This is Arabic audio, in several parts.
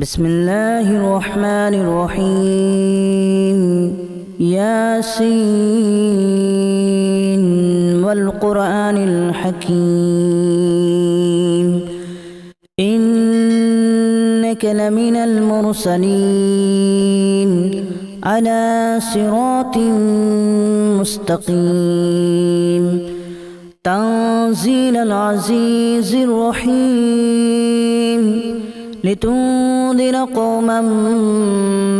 بسم الله الرحمن الرحيم ياسين والقرآن الحكيم إنك لمن المرسلين على صراط مستقيم تنزيل العزيز الرحيم لتنذر قوما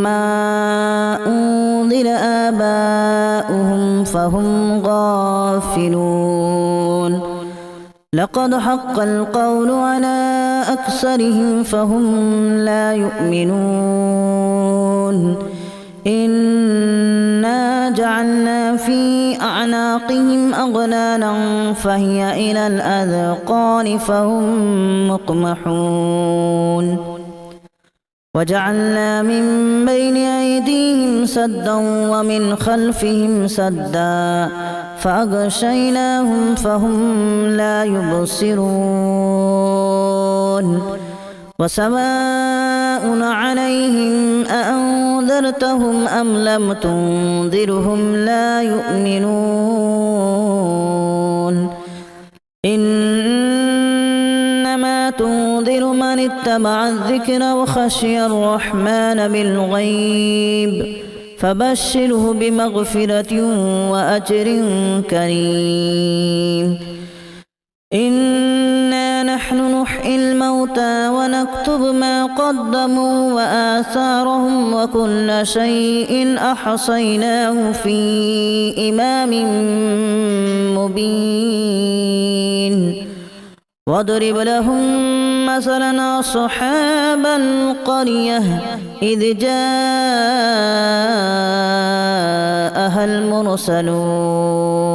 ما أنذر آباؤهم فهم غافلون لقد حق القول على أكثرهم فهم لا يؤمنون إنا جعلنا في أعناقهم أغلالا فهي إلى الأذقان فهم مقمحون وجعلنا من بين أيديهم سدا ومن خلفهم سدا فأغشيناهم فهم لا يبصرون وسواء عليهم أأنذرتهم أم لم تنذرهم لا يؤمنون إنما تنذر من اتبع الذكر وخشي الرحمن بالغيب فبشره بمغفرة وأجر كريم إنا نحن نحيي الموتى ونكتب ما قدموا وآثارهم وكل شيء أحصيناه في إمام مبين واضرب لهم مثلا أصحاب القرية إذ جاءها المرسلون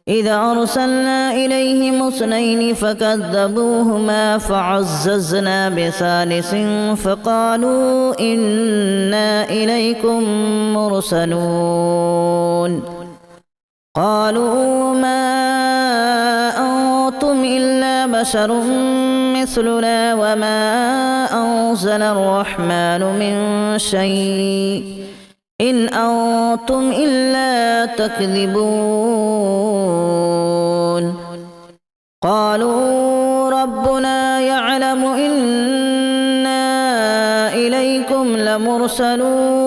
إذا أرسلنا إليهم اثنين فكذبوهما فعززنا بثالث فقالوا إنا إليكم مرسلون قالوا ما أنتم إلا بشر مثلنا وما أنزل الرحمن من شيء إن أنتم إلا تكذبون قالوا ربنا يعلم إنا إليكم لمرسلون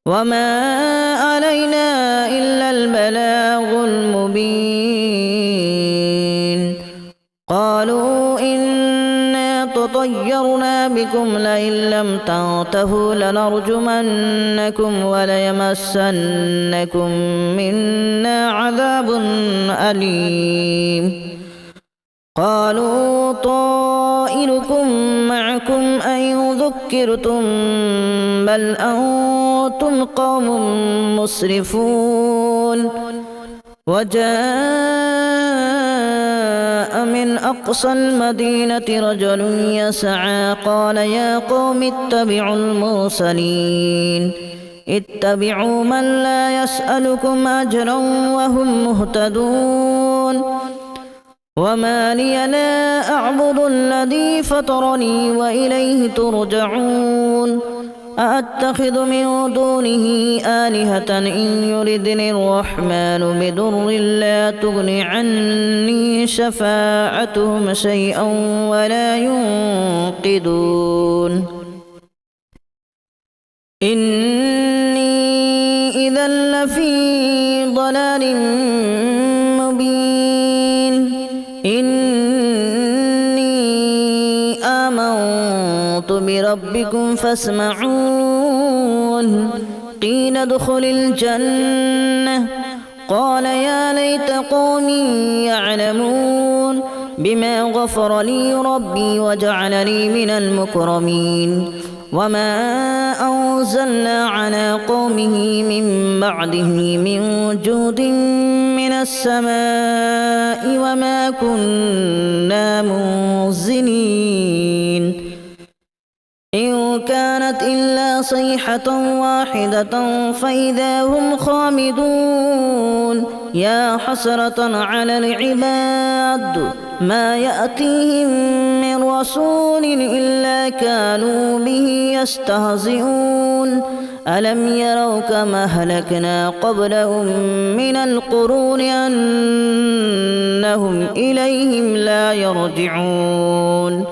وما علينا إلا البلاغ المبين قالوا إنا تطيرنا بكم لئن لم تنتهوا لنرجمنكم وليمسنكم منا عذاب أليم قالوا طائركم معكم أن ذكرتم بل أنتم قوم مسرفون وجاء من أقصى المدينة رجل يسعى قال يا قوم اتبعوا المرسلين اتبعوا من لا يسألكم أجرا وهم مهتدون وما لي لا أعبد الذي فطرني وإليه ترجعون أأتخذ من دونه آلهة إن يردني الرحمن بضر لا تغن عني شفاعتهم شيئا ولا ينقذون إني إذا لفي ضلال مبين إني آمنت بربكم فاسمعون قيل ادخل الجنة قال يا ليت قومي يعلمون بما غفر لي ربي وجعلني من المكرمين وما أنزلنا على قومه من بعده من جود من السماء وما كنا منزلين إن كانت إلا صيحة واحدة فإذا هم خامدون يا حسرة على العباد ما يأتيهم من من رسول إلا كانوا به يستهزئون ألم يروا كما أهلكنا قبلهم من القرون أنهم إليهم لا يرجعون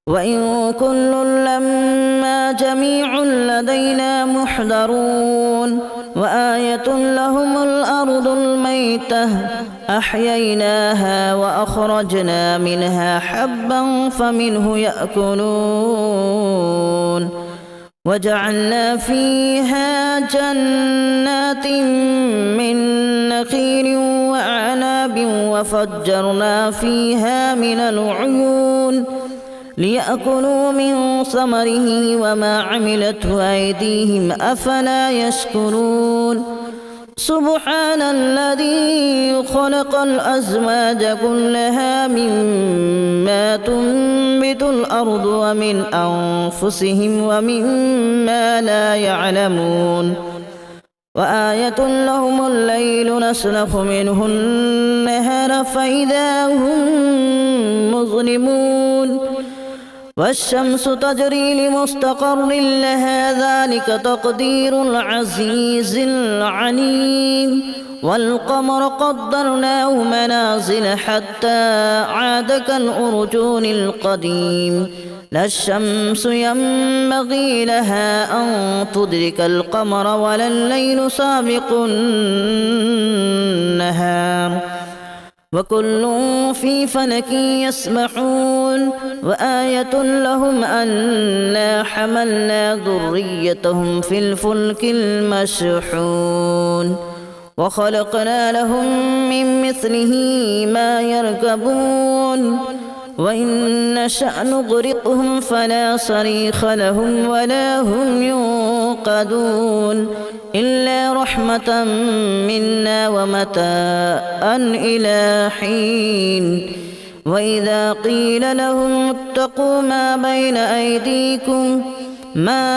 وإن كل لما جميع لدينا محضرون وآية لهم الأرض الميتة أحييناها وأخرجنا منها حبا فمنه يأكلون وجعلنا فيها جنات من نخيل وأعناب وفجرنا فيها من العيون ليأكلوا من ثمره وما عملته أيديهم أفلا يشكرون سبحان الذي خلق الأزواج كلها مما تنبت الأرض ومن أنفسهم ومما لا يعلمون وآية لهم الليل نسلخ منه النهار فإذا هم مظلمون والشمس تجري لمستقر لها ذلك تقدير العزيز العليم والقمر قدرناه منازل حتى عاد كالأرجون القديم لا الشمس ينبغي لها أن تدرك القمر ولا الليل سابق النهار وكل في فلك يسبحون وآية لهم أنا حملنا ذريتهم في الفلك المشحون وخلقنا لهم من مثله ما يركبون وإن نشأ نغرقهم فلا صريخ لهم ولا هم ينقذون إلا رحمة منا ومتاعا إلى حين وإذا قيل لهم اتقوا ما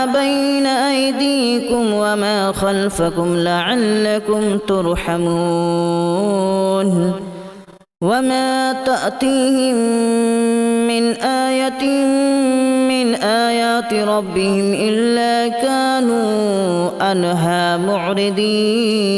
بين أيديكم وما خلفكم لعلكم ترحمون وما تأتيهم من آية من آيات ربهم إلا كانوا عنها معرضين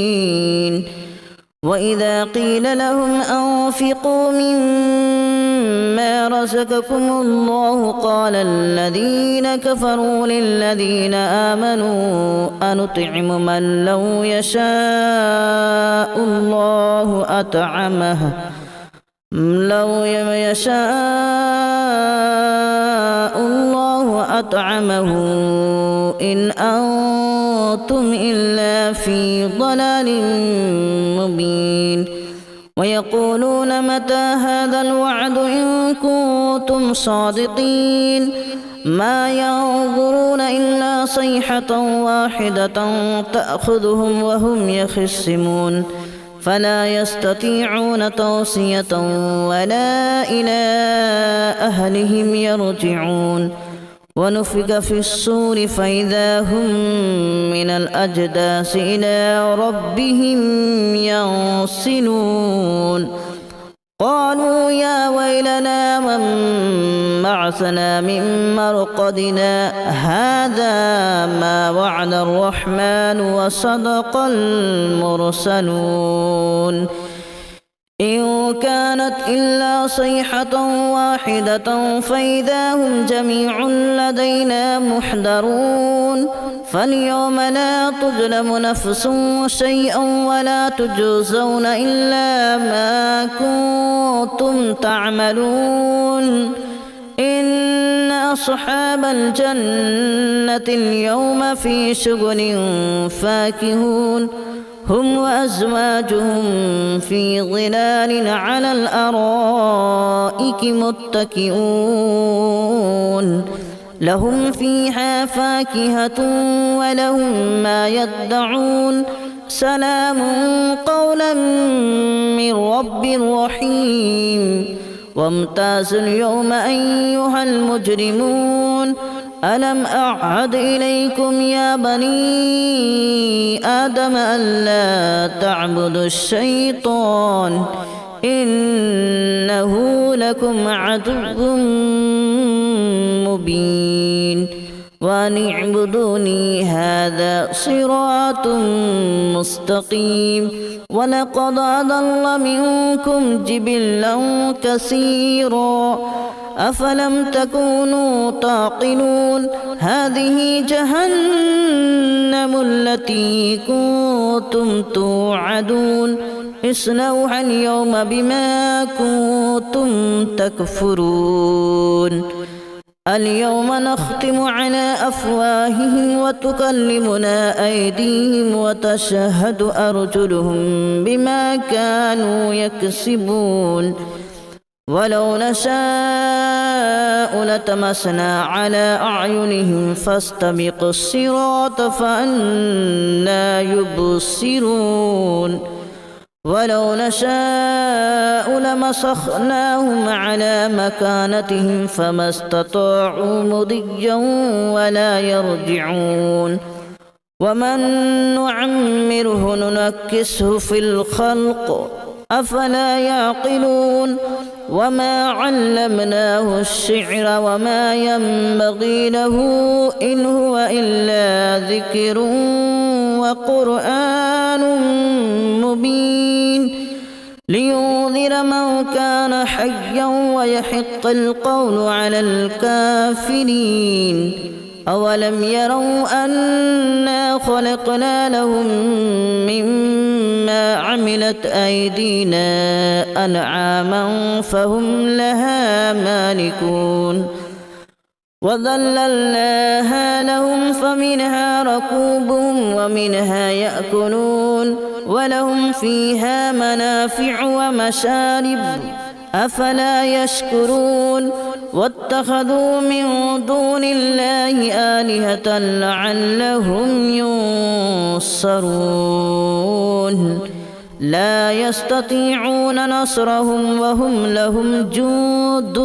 وإذا قيل لهم أنفقوا مما رزقكم الله قال الذين كفروا للذين آمنوا أنطعم من لو يشاء الله أطعمه إن أنتم إلا في ضلال مبين ويقولون متى هذا الوعد إن كنتم صادقين ما ينظرون إلا صيحة واحدة تأخذهم وهم يخصمون فلا يستطيعون توصية ولا إلى أهلهم يرجعون ونفخ في الصور فإذا هم من الأجداث إلى ربهم ينسلون قالوا يا ويلنا من بعثنا من مرقدنا هذا ما وعد الرحمن وصدق المرسلون إن كانت إلا صيحة واحدة فإذا هم جميع لدينا محضرون فاليوم لا تظلم نفس شيئا ولا تجزون إلا ما كنتم تعملون إن أصحاب الجنة اليوم في شغل فاكهون هم وأزواجهم في ظلال على الأرائك متكئون لهم فيها فاكهة ولهم ما يدعون سلام قولا من رب رحيم وامتازوا اليوم أيها المجرمون ألم أعهد إليكم يا بني آدم ألا تعبدوا الشيطان إنه لكم عدو مبين وأن اعبدوني هذا صراط مستقيم ولقد أضل منكم جبلا كثيرا أفلم تكونوا تعقلون هذه جهنم التي كنتم توعدون اصلوها اليوم بما كنتم تكفرون اليوم نختم على أفواههم وتكلمنا أيديهم وتشهد أرجلهم بما كانوا يكسبون ولو نشاء لتمسنا على أعينهم فاستبقوا الصراط فأنى يبصرون ولو نشاء لمسخناهم على مكانتهم فما استطاعوا مضيا ولا يرجعون ومن نعمره ننكسه في الخلق أفلا يعقلون وما علمناه الشعر وما ينبغي له إن هو إلا ذكر وقرآن مبين لينذر من كان حيا ويحق القول على الكافرين أولم يروا أنا خلقنا لهم مما عملت أيدينا أنعاما فهم لها مالكون وذللناها لهم فمنها ركوبهم ومنها يأكلون ولهم فيها منافع ومشارب أفلا يشكرون واتخذوا من دون الله آلهة لعلهم ينصرون لا يستطيعون نصرهم وهم لهم جند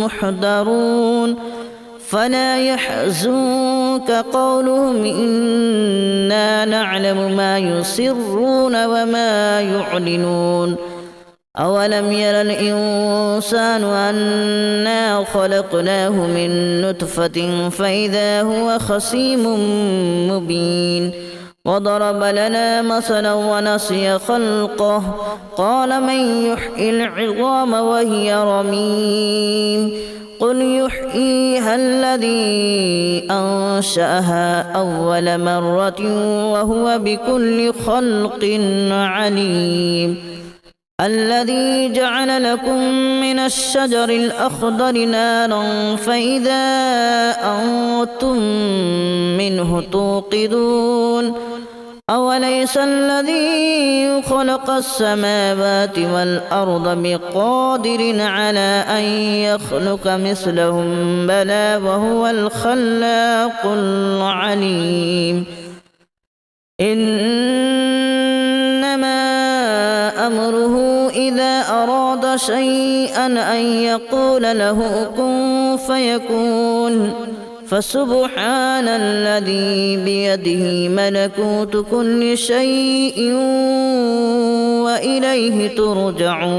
محضرون فلا يحزنك قولهم إنا نعلم ما يسرون وما يعلنون أولم ير الإنسان أنا خلقناه من نطفة فإذا هو خصيم مبين وضرب لنا مثلا ونسي خلقه قال من يحيي العظام وهي رميم قل يحييها الذي أنشأها أول مرة وهو بكل خلق عليم الذي جعل لكم من الشجر الأخضر نارا فإذا أنتم منه توقدون أوليس الذي خلق السماوات والأرض بقادر على أن يخلق مثلهم بلى وهو الخلاق العليم إنما أمره إذا أراد شيئا أن يقول له كن فيكون فسبحان الذي بيده ملكوت كل شيء وإليه ترجعون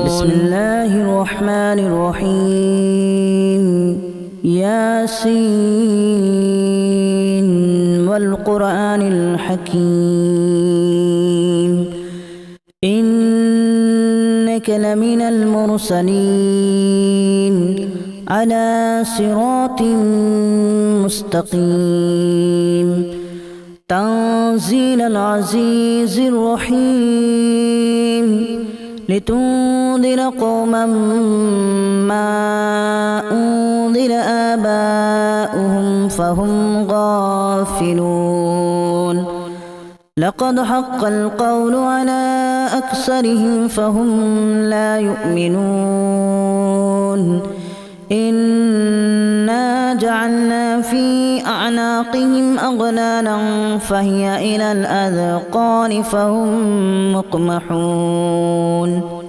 بسم الله الرحمن الرحيم ياسين والقرآن الحكيم إنك لمن المرسلين على صراط مستقيم تنزيل العزيز الرحيم لتنذر قوما ما أنذر آباؤهم فهم غافلون لقد حق القول على أكثرهم فهم لا يؤمنون إنا جعلنا في أعناقهم أغلالا فهي إلى الأذقان فهم مقمحون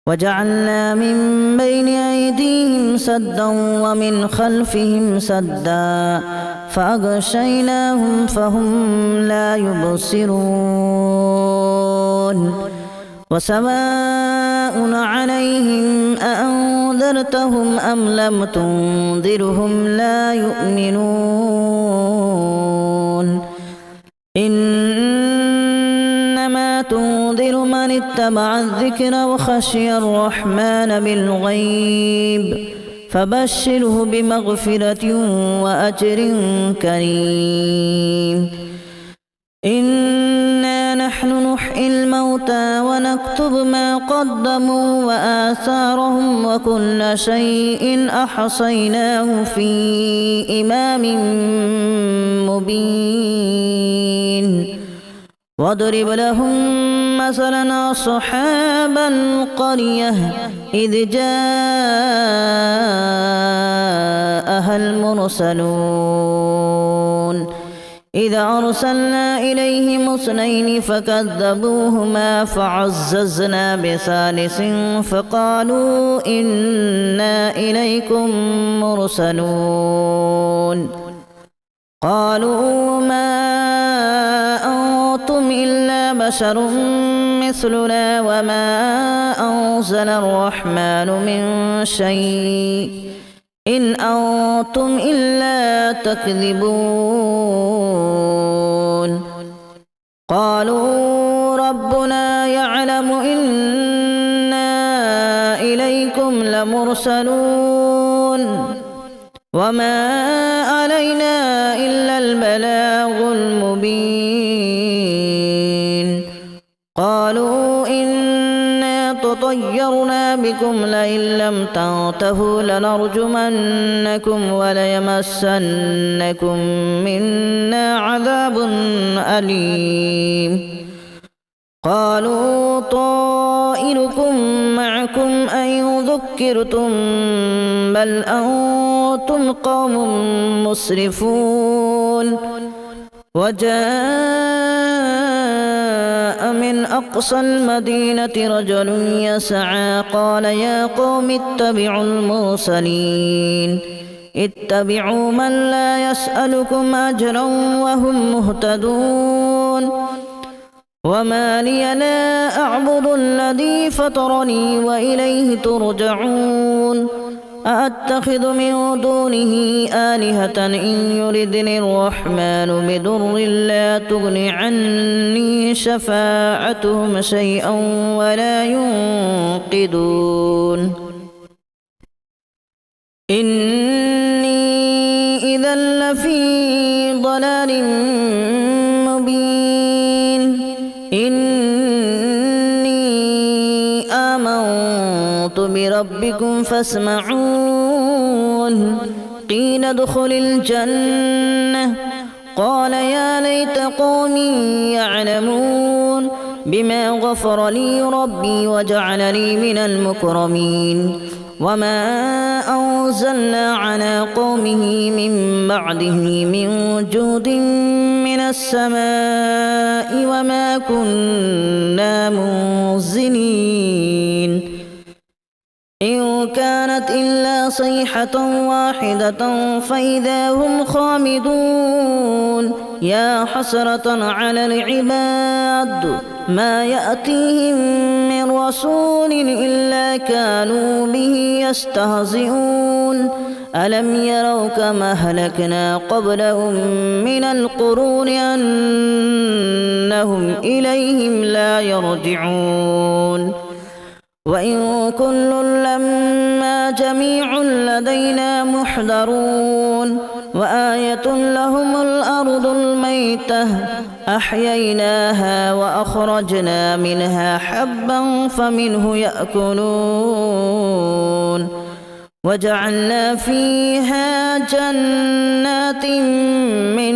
وجعلنا من بين أيديهم سدا ومن خلفهم سدا فأغشيناهم فهم لا يبصرون وسواء عليهم أأنذرتهم أم لم تنذرهم لا يؤمنون إنما تنذر من اتبع الذكر وخشي الرحمن بالغيب فبشره بمغفرة وأجر كريم إنا نحن نحيي الموتى ونكتب ما قدموا وآثارهم وكل شيء أحصيناه في إمام مبين واضرب لهم مثلا أصحاب القرية إذ جاءها المرسلون إذا أرسلنا إليهم اثنين فكذبوهما فعززنا بثالث فقالوا إنا إليكم مرسلون قالوا ما أنتم إلا بشر مثلنا وما أنزل الرحمن من شيء إن أنتم إلا تكذبون قالوا ربنا يعلم إنا إليكم لمرسلون وما علينا إلا البلاغ المبين قالوا إنا تطيرنا بكم لئن لم تنتهوا لنرجمنكم وليمسنكم منا عذاب أليم قالوا طائركم معكم أن ذكرتم بل أنتم قوم مسرفون وجاء من أقصى المدينة رجل يسعى قال يا قوم اتبعوا المرسلين اتبعوا من لا يسألكم أجرا وهم مهتدون وما لي لا أعبد الذي فطرني وإليه ترجعون أأتخذ من دونه آلهة إن يردني الرحمن بضر لا تغن عني شفاعتهم شيئا ولا ينقذون إني إذا لفي ضلال مبين إني آمنت بربكم فاسمعون قيل ادخل الجنة قال يا ليت قومي يعلمون بما غفر لي ربي وجعلني من المكرمين وما أنزلنا على قومه من بعده من جود من السماء وما كنا منزلين إن كانت إلا صيحة واحدة فإذا هم خامدون يا حسرة على العباد ما يأتيهم من رسول إلا كانوا به يستهزئون ألم يروا كما أهلكنا قبلهم من القرون أنهم إليهم لا يرجعون وإن كل لما جميع لدينا محضرون وآية لهم الأرض الميتة أحييناها وأخرجنا منها حبا فمنه يأكلون وجعلنا فيها جنات من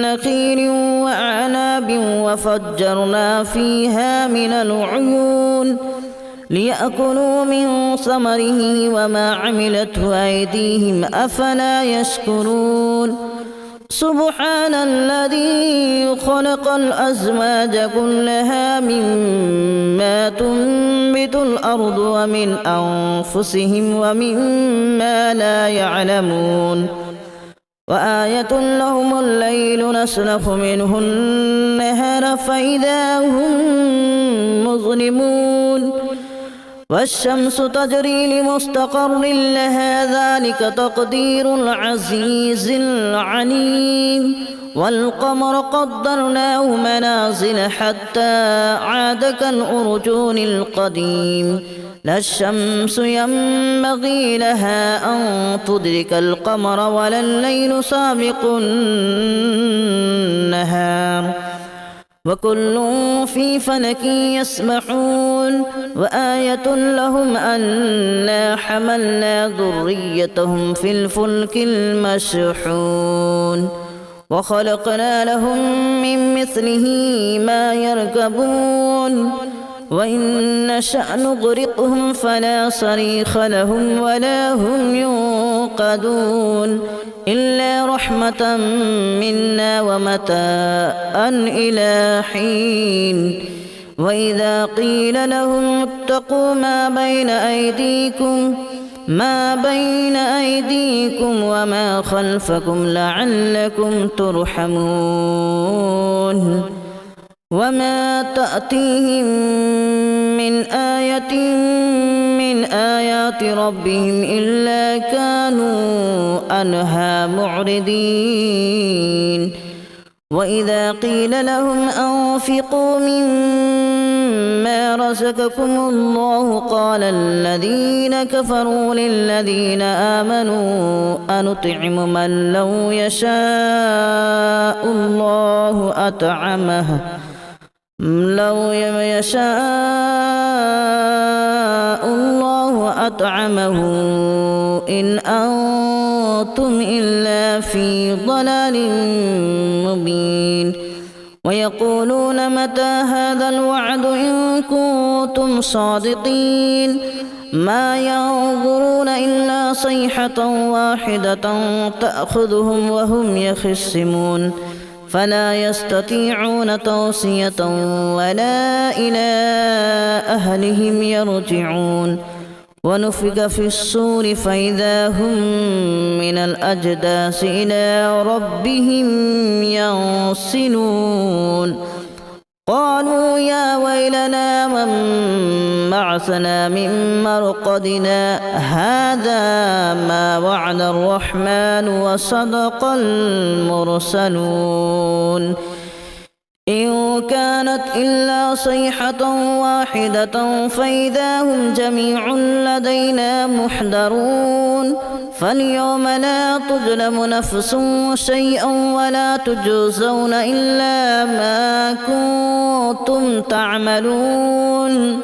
نخيل وأعناب وفجرنا فيها من العيون ليأكلوا من ثمره وما عملته أيديهم أفلا يشكرون سبحان الذي خلق الأزواج كلها مما تنبت الأرض ومن أنفسهم ومما لا يعلمون وآية لهم الليل نسلخ منه النهار فإذا هم مظلمون والشمس تجري لمستقر لها ذلك تقدير العزيز العليم والقمر قدرناه منازل حتى عاد كالأرجون القديم لا الشمس ينبغي لها أن تدرك القمر ولا الليل سابق النهار وكل في فلك يسبحون وآية لهم أنا حملنا ذريتهم في الفلك المشحون وخلقنا لهم من مثله ما يركبون وإن نشأ نغرقهم فلا صريخ لهم ولا هم ينقذون إلا رحمة منا ومتاعا إلى حين وإذا قيل لهم اتقوا ما بين أيديكم وما خلفكم لعلكم ترحمون وما تأتيهم من آية من آيات ربهم إلا كانوا عنها معرضين وإذا قيل لهم أنفقوا مما رزقكم الله قال الذين كفروا للذين آمنوا أنطعم من لو يشاء الله أطعمه إن أنتم إلا في ضلال مبين ويقولون متى هذا الوعد إن كنتم صادقين ما ينظرون إلا صيحة واحدة تأخذهم وهم يخصمون فلا يستطيعون توصية ولا إلى أهلهم يرجعون ونفخ في الصور فإذا هم من الأجداث إلى ربهم ينسلون قالوا يا ويلنا من بعثنا من مرقدنا هذا ما وعد الرحمن وصدق المرسلون إن كانت إلا صيحة واحدة فإذا هم جميع لدينا محضرون فاليوم لا تظلم نفس شيئا ولا تجزون إلا ما كنتم تعملون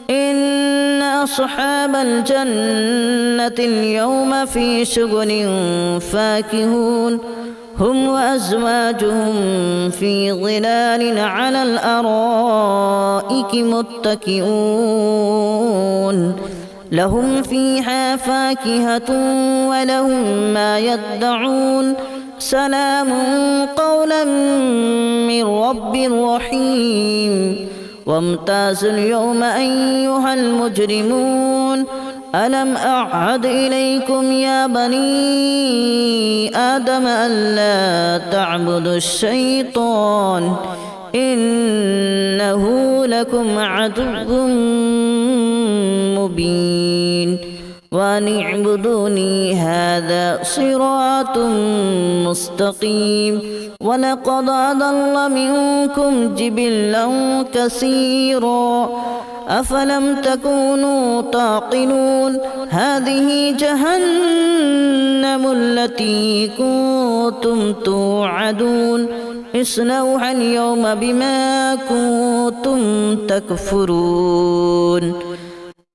إن أصحاب الجنة اليوم في شغل فاكهون هم وأزواجهم في ظلال على الأرائك متكئون لهم فيها فاكهة ولهم ما يدعون سلام قولا من رب رحيم وامتازوا اليوم أيها المجرمون ألم أعهد إليكم يا بني آدم ألا تعبدوا الشيطان إنه لكم عدو مبين وأن اعبدوني هذا صراط مستقيم ولقد أضل منكم جبلا كثيرا أفلم تكونوا تعقلون هذه جهنم التي كنتم توعدون اصلوها اليوم بما كنتم تكفرون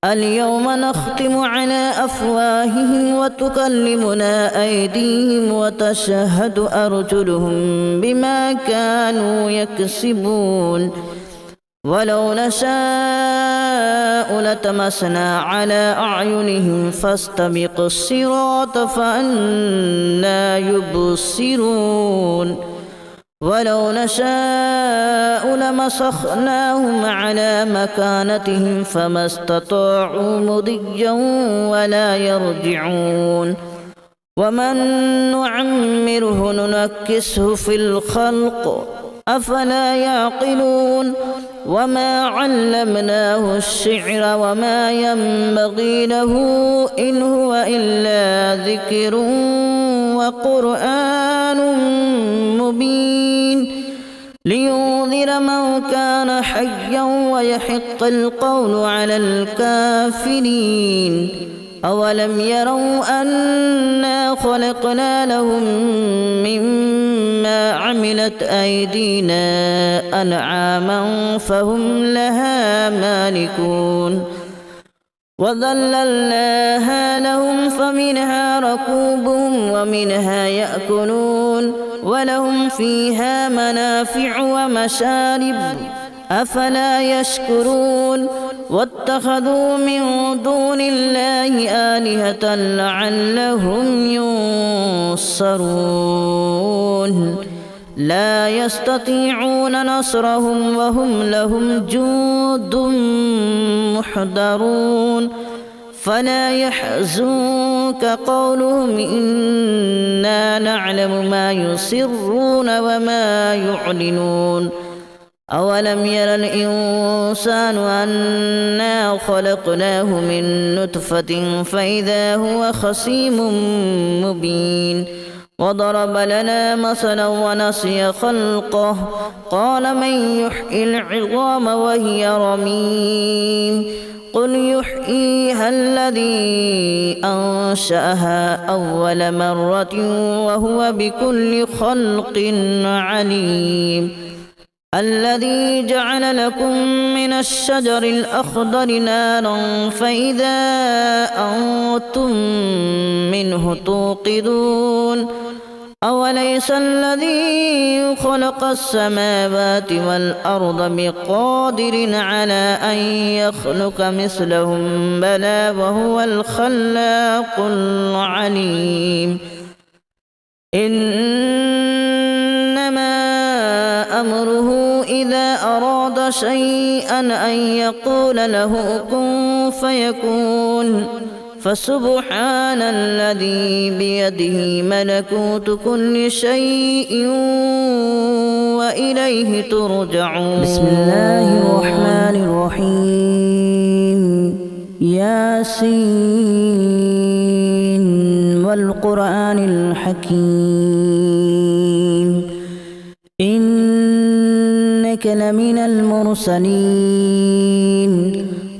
اليوم نختم على أفواههم وتكلمنا أيديهم وتشهد أرجلهم بما كانوا يكسبون ولو نشاء لتمسنا على أعينهم فاستبقوا الصراط فأنى يبصرون ولو نشاء لمسخناهم على مكانتهم فما استطاعوا مضيا ولا يرجعون ومن نعمره ننكسه في الخلق أفلا يعقلون وما علمناه الشعر وما ينبغي له إن هو إلا ذكر وقرآن مبين لينذر من كان حيا ويحق القول على الكافرين أولم يروا أنا خلقنا لهم مما عملت أيدينا أنعاما فهم لها مالكون وذللناها لهم فمنها ركوبهم ومنها يأكلون ولهم فيها منافع ومشارب أفلا يشكرون واتخذوا من دون الله آلهة لعلهم ينصرون لا يستطيعون نصرهم وهم لهم جند محضرون فلا يحزنك قولهم إنا نعلم ما يسرون وما يعلنون أولم ير الإنسان أنا خلقناه من نطفة فإذا هو خصيم مبين وضرب لنا مثلا ونسي خلقه قال من يحيي العظام وهي رميم قل يحييها الذي أنشأها أول مرة وهو بكل خلق عليم الذي جعل لكم من الشجر الأخضر نارا فإذا أنتم منه توقدون أوليس الذي خلق السماوات والأرض بقادر على أن يخلق مثلهم بلى وهو الخلاق العليم إنما أمره إذا أراد شيئا أن يقول له كن فيكون فسبحان الذي بيده ملكوت كل شيء وإليه ترجعون بسم الله الرحمن الرحيم ياسين والقرآن الحكيم إنك لمن المرسلين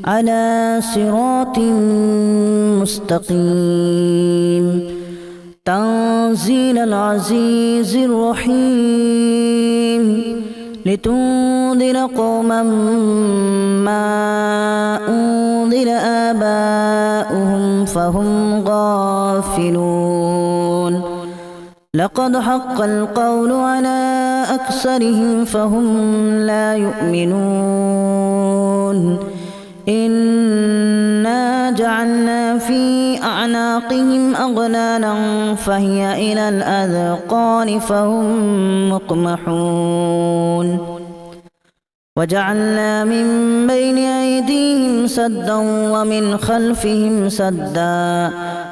على صراط مستقيم تنزيل العزيز الرحيم لتنذر قوما ما أنذر آباؤهم فهم غافلون لقد حق القول على أكثرهم فهم لا يؤمنون إنا جعلنا في أعناقهم أغلالا فهي إلى الأذقان فهم مقمحون وجعلنا من بين أيديهم سدا ومن خلفهم سدا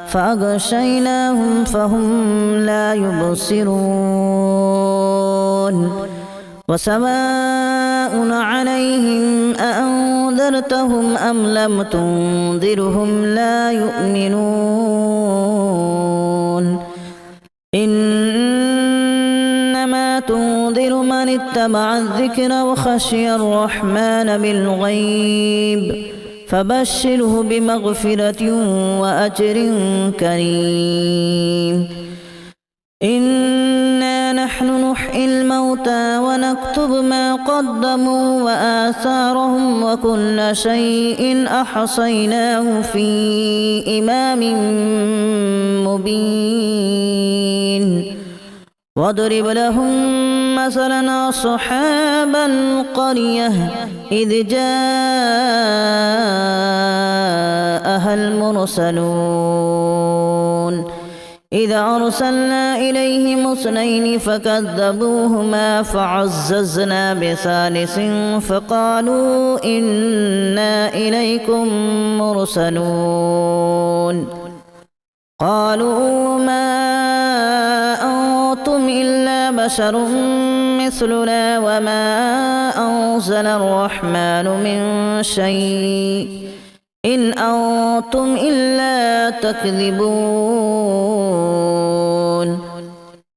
فأغشيناهم فهم لا يبصرون وسواء عليهم أأنذرتهم أم لم تنذرهم لا يؤمنون إنما تنذر من اتبع الذكر وخشي الرحمن بالغيب فبشره بمغفرة وأجر كريم إنا نحن نحيي الموتى ونكتب ما قدموا وآثارهم وكل شيء أحصيناه في إمام مبين واضرب لهم مثلا أصحاب القرية إذ جاءها المرسلون إذا أرسلنا إليهم اثنين فكذبوهما فعززنا بثالث فقالوا إنا إليكم مرسلون قالوا ما أنتم إلا بشر مثلنا وما أنزل الرحمن من شيء إن أنتم إلا تكذبون